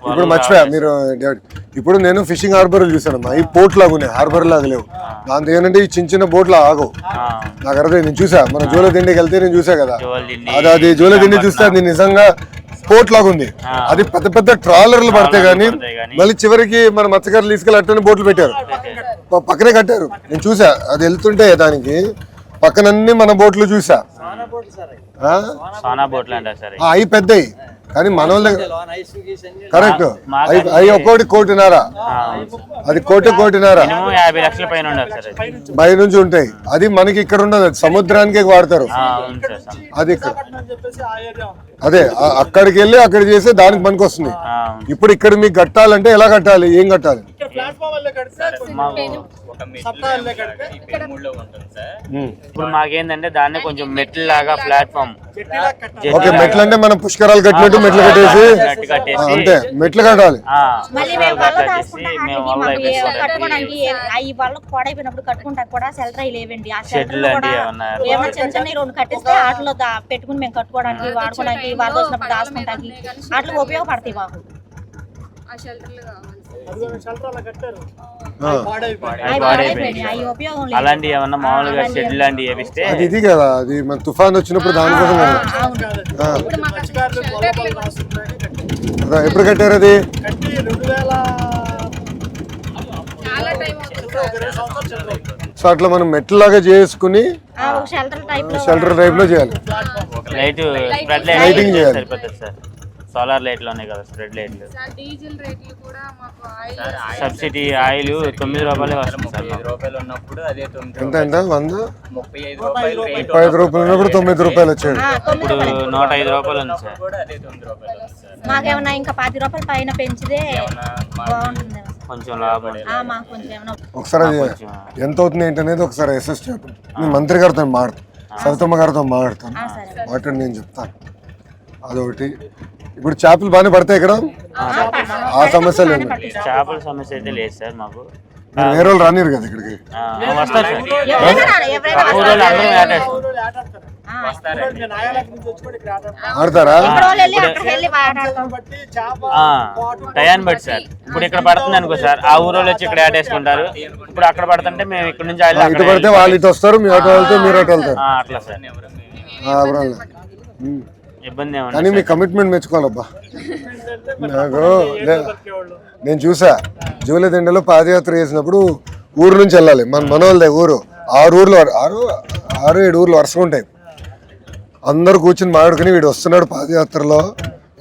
ఇప్పుడు మర్చిపోయా మీరు. ఇప్పుడు నేను ఫిషింగ్ హార్బర్ చూసాను, ఈ పోర్ట్ లాగా ఉన్నాయి, హార్బర్ లాగా లేవు. దాంతో ఏంటంటే ఈ చిన్న చిన్న బోట్లు ఆగవు. నాకు అర్థం, నేను చూసా మన జోల దిండికి వెళ్తే నేను చూసా కదా, అది జోల దిండి చూస్తే అది నిజంగా పోర్ట్ లాగా ఉంది. అది పెద్ద పెద్ద ట్రాలర్లు పడతాయి కానీ మళ్ళీ చివరికి మన మత్స్యకారులు తీసుకెళ్ళి అట్టని బోట్లు పెట్టారు, పక్కనే కట్టారు. నేను చూసా అది వెళ్తుంటే దానికి పక్కనన్నీ మన బోట్లు చూసా. అవి పెద్దవి కానీ మన వాళ్ళ దగ్గర కరెక్ట్ అవి ఒక్కోటి 1.5 అది 1.5 పై నుంచి ఉంటాయి. అది మనకి ఇక్కడ ఉండదు, సముద్రానికి వాడతారు. అది ఇక్కడ అదే అక్కడికి వెళ్ళి అక్కడ చేస్తే దానికి పనికి వస్తుంది. ఇప్పుడు ఇక్కడ మీకు కట్టాలంటే ఎలా కట్టాలి, ఏం కట్టాలి? ఇప్పుడు మాకేందంటే దాన్ని కొంచెం మెట్లు లాగా ప్లాట్ఫామ్. ఓకే, మెట్లు అంటే మనం పుష్కరాలు కట్టినట్టు మెట్లు కట్టేసి అంతే, మెట్లు కట్టాలి. పెట్టుకుని మేము కట్టుకోవడానికి, వాడుకోవడానికి, వరద వచ్చినప్పుడు దాచుకోవడానికి అట్లా ఉపయోగపడతాయి మాకు. అలాంటి ఏమన్నా మామూలుగా షెడ్ లాంటివి వేపిస్తే ఇది కదా, అది మన తుఫాన్ వచ్చినప్పుడు దానికోసం ఎప్పుడు కట్టారు అది? సో అట్లా మనం మెట్లాగా చేసుకుని షెల్టర్ టైప్ లో చేయాలి, లైటింగ్ చేయాలి. సోలార్ లైట్లు ఉన్నాయి కదా, స్ప్రెడ్ లైట్లు. సబ్సిడీ ఆయిల్ 9 రూపాయలే వస్తుంది సార్. 9 రూపాయలు ఉన్నప్పుడు అదే ఎంత 35 రూపాయలు ఉన్నప్పుడు 9 రూపాయలు వచ్చాడు. ఇప్పుడు 105 రూపాయలు ఉంది సార్. మాకేమన్నా ఇంకా 10 రూపాయల పైన పెంచితే బాగుంటుంది, కొంచెం లాభం. ఒకసారి ఎంత అవుతుంది ఏంటనేది ఒకసారి అసెస్ చెప్పండి. నేను మంత్రి గారితో మాట్లాడతాను, సవితమ్మ గారితో మాట్లాడతాను, మాట్లాడి నేను చెప్తాను. అదొకటి. ఇప్పుడు చేపలు బాగానే పడతాయి ఇక్కడ, ఆ సమస్య లేదు. చేపల సమస్య అయితే లేదు సార్ మాకు. వేరే వాళ్ళు రానిరు కదా ఇక్కడికి, వస్తారు ఆడతారా? టయాన్ని బట్టి సార్. ఇప్పుడు ఇక్కడ పడుతుంది అనుకో సార్, ఆ ఊరు వచ్చి ఇక్కడ ఆటేసుకుంటారు. ఇప్పుడు అక్కడ పడుతుంటే మేము ఇక్కడ నుంచి ఇటు పడితే వాళ్ళు ఇటు వస్తారు, మీ అటు వెళ్తే మీరు అటు వెళ్తారు. అట్లా సార్ ఇబ్బంది. కానీ మీ కమిట్మెంట్ మెచ్చుకోవాలబ్బా. నాకు నేను చూసా జూలదిండలో పాదయాత్ర చేసినప్పుడు ఊరు నుంచి వెళ్ళాలి, మన మనోళ్ళదే ఊరు. 6 ఊర్లు 6-7 ఊర్లు వరుసగా ఉంటాయి. అందరు కూర్చుని మాట్లాడుకుని వీడు వస్తున్నాడు పాదయాత్రలో,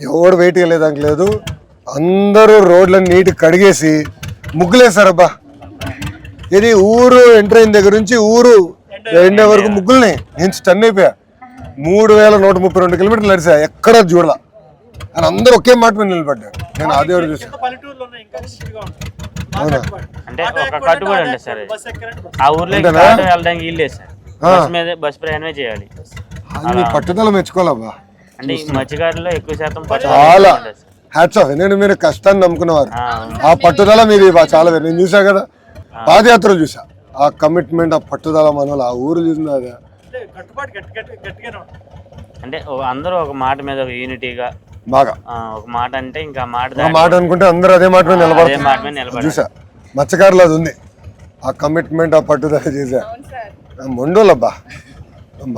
ఎవడు వెయిట్ వెళ్ళేదానికి లేదు. అందరూ రోడ్లను నీట్గా కడిగేసి ముగ్గులేసారబ్బా. ఇది ఊరు ఎంటర్ అయిన దగ్గర నుంచి ఊరు ఎండే వరకు ముగ్గుల్ని నేను స్టన్ అయిపోయా. 3132 కిలోమీటర్లు నడిచా, ఎక్కడ చూడాల అని అందరూ ఒకే మాట మీద నిలబడ్డారు. నేను అదే చూసాను. అవునా? అంటే ఒక కట్టుబడి ఉంటుంది సార్, ఆ ఊర్లో వెళ్ళడానికి వీల్లేదు సార్, బస్ ప్రయాణమే చేయాలి. అది పట్టుదల మెచ్చుకోవాలబ్బా. అంటే మత్స్యకారుల్లో ఎక్కువ శాతం చాలా హ్యాట్స్ ఆఫ్. ఎందుకంటే మీరు కష్టాన్ని నమ్ముకునేవారు, ఆ పట్టుదల మీది చాలా. నేను చూసా కదా పాదయాత్రలు చూసా, ఆ కమిట్మెంట్, ఆ పట్టుదల మన ఆ ఊరు చూసింది. అదే అంటే అందరూ ఒక మాట మీద యూనిటీగా బాగా ఒక మాట అంటే ఇంకా మాట అనుకుంటే అందరూ అదే మాట మీద నిలబడతారు. చూసా మత్స్యకారులు అది ఉంది, ఆ కమిట్మెంట్, ఆ పట్టుదల చేసా. మొండోళ్ళబ్బా,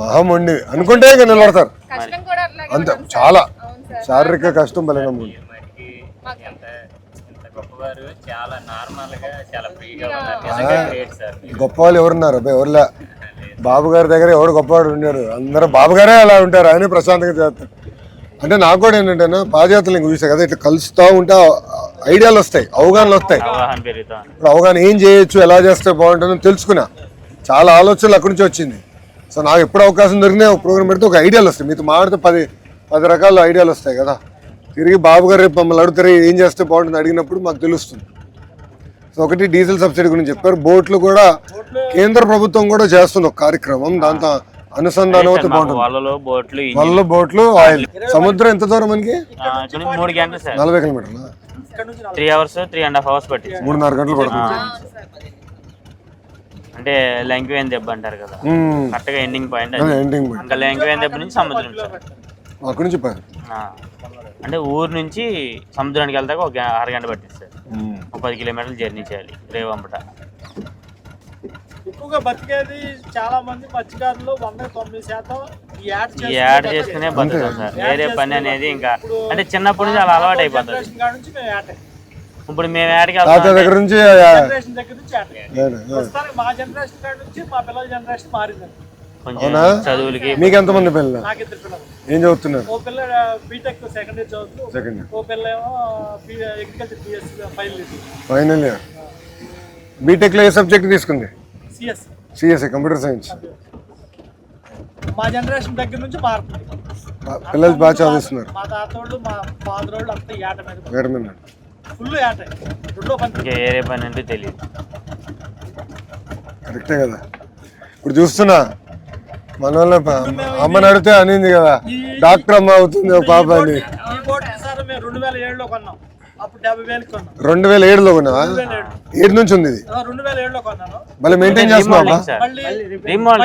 మహామొండి అనుకుంటే ఇంకా నిలబడతారు అంతే. చాలా శారీరక కష్టం బలంగా ఉంది. గొప్పవాళ్ళు ఎవరున్నారు అబ్బాయి? ఎవరులే. బాబు గారి దగ్గర ఎవడు గొప్పవాడు ఉన్నాడు? అందరూ బాబు గారే అలా ఉంటారు, ఆయన ప్రశాంతంగా చేస్తారు. అంటే నాకు కూడా ఏంటంటే పాదయాత్రలు ఇంక చూసా కదా, ఇట్లా కలుస్తూ ఉంటే ఐడియాలు వస్తాయి, అవగాహనలు వస్తాయి. ఇప్పుడు అవగాహన ఏం చేయొచ్చు, ఎలా చేస్తే బాగుంటుందని తెలుసుకున్నా. చాలా ఆలోచనలు అక్కడి నుంచి వచ్చింది. సో నాకు ఎప్పుడు అవకాశం దొరికినా ఒక ప్రోగ్రామ్ పెడితే ఒక ఐడియాలు వస్తాయి. మీతో మాడితే 10 రకాల ఐడియాలు వస్తాయి కదా. తిరిగి బాబు గారు రేపు మమ్మల్ని అడుగుతారు ఏం చేస్తే బాగుంటుంది అడిగినప్పుడు మాకు తెలుస్తుంది. సో ఒకటి డీజిల్ సబ్సిడీ గురించి చెప్పారు. బోట్లు కూడా కేంద్ర ప్రభుత్వం కూడా చేస్తుంది ఒక కార్యక్రమం, దాంతో అనుసంధానం అయితే బాగుంటుంది. వల్ల బోట్లు ఆయిల్. సముద్రం ఎంత దూరం మనకి? 3 గంటలు సార్. 40 కిలోమీటర్లు, 3 hours 3.5 hours పట్టింది. 3.5 గంటలు పడుతుంది. అంటే లంకివేన్ దెబ్బ అంటారు కదా, కరెక్ట్గా ఎండింగ్ పాయింట్. ఇంకా లంకివేన్ దెబ్బ నుంచి సముద్రం అక్కడి నుంచి అంటే ఊరు నుంచి సముద్రానికి వెళ్తాక ఒక అరగంట పట్టింది సార్. 30 కిలోమీటర్లు జర్నీ చేయాలి రేవంపట. ఎక్కువగా బతికేది చాలా మంది మత్స్యకారులు 109% ఈ యాడ్ చేసుకునే బతుకుతాం సార్. వేరే పని అనేది ఇంకా అంటే చిన్నప్పటి నుంచి అలా అలవాటు అయిపోతుంది. ఇప్పుడు మేము యాడ్కి దగ్గర నుంచి జనరేషన్ దగ్గర నుంచి ప్రస్తుతానికి మా జనరేషన్ కాడ నుంచి మా పిల్లల జనరేషన్ మారిందండి. కొంచెం చదువులకి. మీకు ఎంతమంది పిల్లలు? నాకు 2 పిల్లలు. ఏం చదువుతున్నారు? ఓ పిల్ల బీటెక్ సెకండ్ ఇయర్ చదువుతూ, ఓ పిల్ల ఏమో agriculture BSc final year. BTech లో ఏ సబ్జెక్ట్ తీసుకుంది? CSC computer science. మా జనరేషన్ దగ్గర నుంచి మారుతుంది. పిల్లలు బాగా చదువుతున్నారు. మా తాతోళ్ళు మా ఫాదర్ వాళ్ళు అంతా ఏట మీద ఫుల్ ఏట. వేరే పని అంటే తెలియదు. కరెక్టే కదా. ఇప్పుడు చూస్తున్నా మన వాళ్ళ అమ్మని అడిగితే అనింది కదా డాక్టర్ అమ్మ అవుతుంది ఒక పాప అని. 2007లో కొన్నాం. అప్పుడు 50,000 కొన్నాం. 2007లో కొన్నావా? 7 నుంచి ఉంది ఇది. 2007లో కొన్నాను. మళ్ళీ మెయింటైన్ చేస్తున్నావా?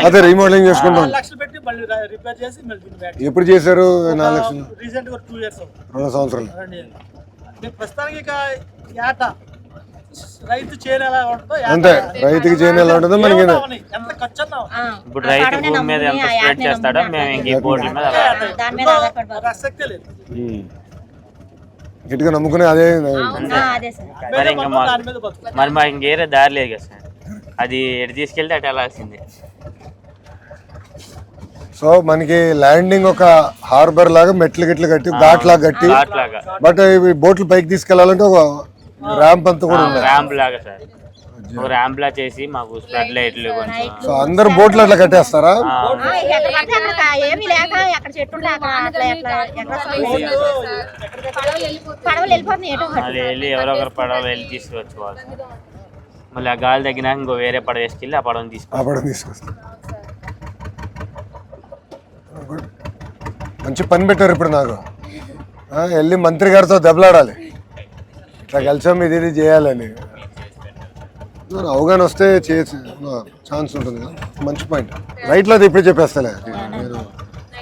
అదే రీమోడలింగ్ చేసుకుంటాం. లక్షలు పెట్టి మళ్ళీ రిపేర్ చేసి మళ్ళీ. ఎప్పుడు చేశారు? 4 లక్షలు. రీసెంట్ గా 2 ఇయర్స్. 2 సంవత్సరాలు. ప్రస్తుతానికి ఇక ఏట రైతు చేనేలా ఉంటుందో అంతే. రైతుకి చేనేలా ఉంటుందో మనకి ఎంత ఖర్చు అన్నా. ఇప్పుడు రైతు భూమి మీద ఎంత స్ప్రెడ్ చేస్తాడో మేము ఇంక బోర్డుల మీద ఆసక్తే లేదు. గట్టిగా నమ్ముకునే అదే. మరి మాకు ఇంకేరే దారి లేదు కదా సార్. అది ఎటు తీసుకెళ్తే అటు వెళ్ళాల్సిందే. సో మనకి ల్యాండింగ్ ఒక హార్బర్ లాగా మెట్లు గిట్లు కట్టి ఘాట్ లాగా కట్టి, బట్ ఇవి బోట్లు పైకి తీసుకెళ్లాలంటే ఒక ర్యాంప్ అంతా కూడా ఉంది. ర్యాంప్ లాగా సార్. ఒక ర్యాంప్ లా చేసి మాకు ఫ్లడ్ లైట్లు. సో అందరు బోట్లు అట్లా కట్టేస్తారా? మళ్ళీ వెళ్ళి ఎవరో ఒకరు పడవలు వెళ్ళి తీసుకువచ్చుకోవాలి. మళ్ళీ ఆ గాలి తగ్గినాక ఇంకో వేరే పడవ వేసుకెళ్ళి ఆ పడవని తీసుకొస్తారు. మంచి పని పెట్టారు. ఇప్పుడు నాకు వెళ్ళి మంత్రి గారితో దెబ్బలాడాలి, ఇట్లా కలిసాం ఇది చేయాలని. అవగాహన వస్తే చేసి ఛాన్స్ ఉంటుంది కదా. మంచి పాయింట్. రైట్లో అది ఇప్పుడే చెప్పేస్తాలే. నేను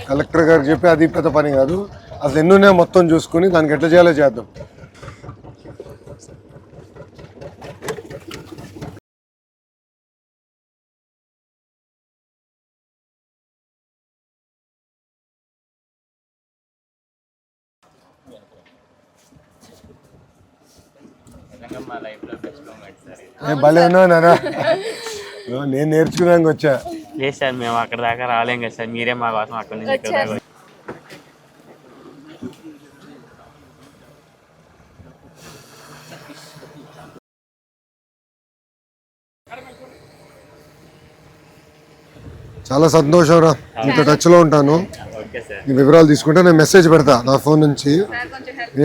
కలెక్టర్ గారికి చెప్పి అది పెద్ద పని కాదు. అసలు ఎన్నునే మొత్తం చూసుకుని దానికి ఎట్లా చేయాలో చేద్దాం. భలే ఉన్నావు నాన్న. నేను నేర్చుకున్నాక వచ్చా. లేదు సార్, మేము అక్కడ దాకా రాలేం కదా సార్. మీరే మా కోసం అక్కడ నుంచి ఇక్కడ దాకా. చాలా సంతోషం రా, మీతో టచ్లో ఉంటాను. నీ వివరాలు తీసుకుంటే నేను మెసేజ్ పెడతా నా ఫోన్ నుంచి.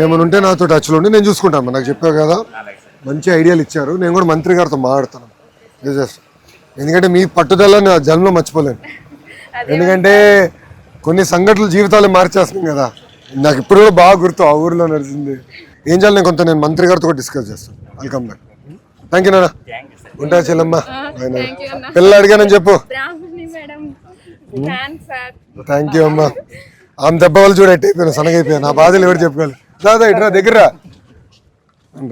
ఏమైనా ఉంటే నాతో టచ్లో ఉండి నేను చూసుకుంటాను. నాకు చెప్పావు కదా, మంచి ఐడియాలు ఇచ్చారు. నేను కూడా మంత్రి గారితో మాట్లాడతాను. ఎందుకంటే మీ పట్టుదల నా జన్మలో మర్చిపోలేను. ఎందుకంటే కొన్ని సంఘటనలు జీవితాలు మార్చేస్తున్నాం కదా. నాకు ఇప్పుడు కూడా బాగా గుర్తు ఆ ఊరిలో నడిచింది. ఏం చేయాలి నేను మంత్రి గారితో కూడా డిస్కస్ చేస్తాను. Welcome back. థ్యాంక్ యూ నాన్న. ఉంటా చెల్లమ్మ. పిల్లలు అడిగానని చెప్పు. థ్యాంక్ యూ అమ్మా. ఆమె దెబ్బ వాళ్ళు చూడ అయిపోయాను, సనగైపోయాను. నా బాధలు ఎవరు చెప్పుకోవాలి. దాదా ఇట్రా దగ్గర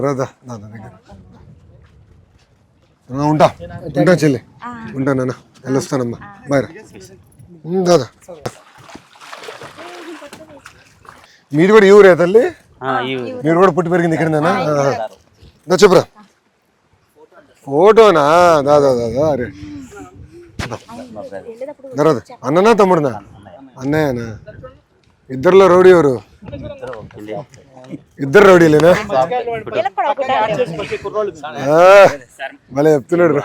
రాదా దాదా దగ్గర. ఉంటా చెల్లి. ఉంటా నాన్న, వెళ్ళొస్తానమ్మా. బాయ్ రా దాదా. మీరు కూడా ఈ ఊరే తల్లి? మీరు కూడా పుట్టి పెరిగింది ఇక్కడనేనా? చెప్పురా. ఫోటోనా? దాదా దాదా. అరే తర్వాత అన్ననా తమ్ముడునా? అన్నయ్యనా? ఇద్దరులో రౌడీ ఎవరు? ఇద్దరు రౌడీలేనా? భలే చెప్తున్నాడు రా.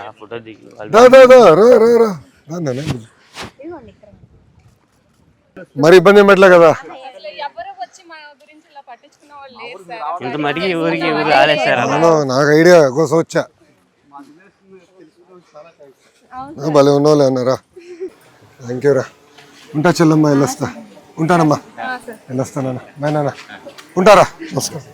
మరి ఇబ్బంది ఏమట్లే కదా. నాకు ఐడియా కోసం వచ్చా. భలే ఉన్నోళ్ళే అన్నారా. థ్యాంక్ యూ రా. ఉంటా చెల్లమ్మ, వెళ్ళొస్తా. ఉంటానమ్మా, వెళ్ళొస్తానన్నా. బాయ్ నాన్న. ఉంటారా? నమస్కారం.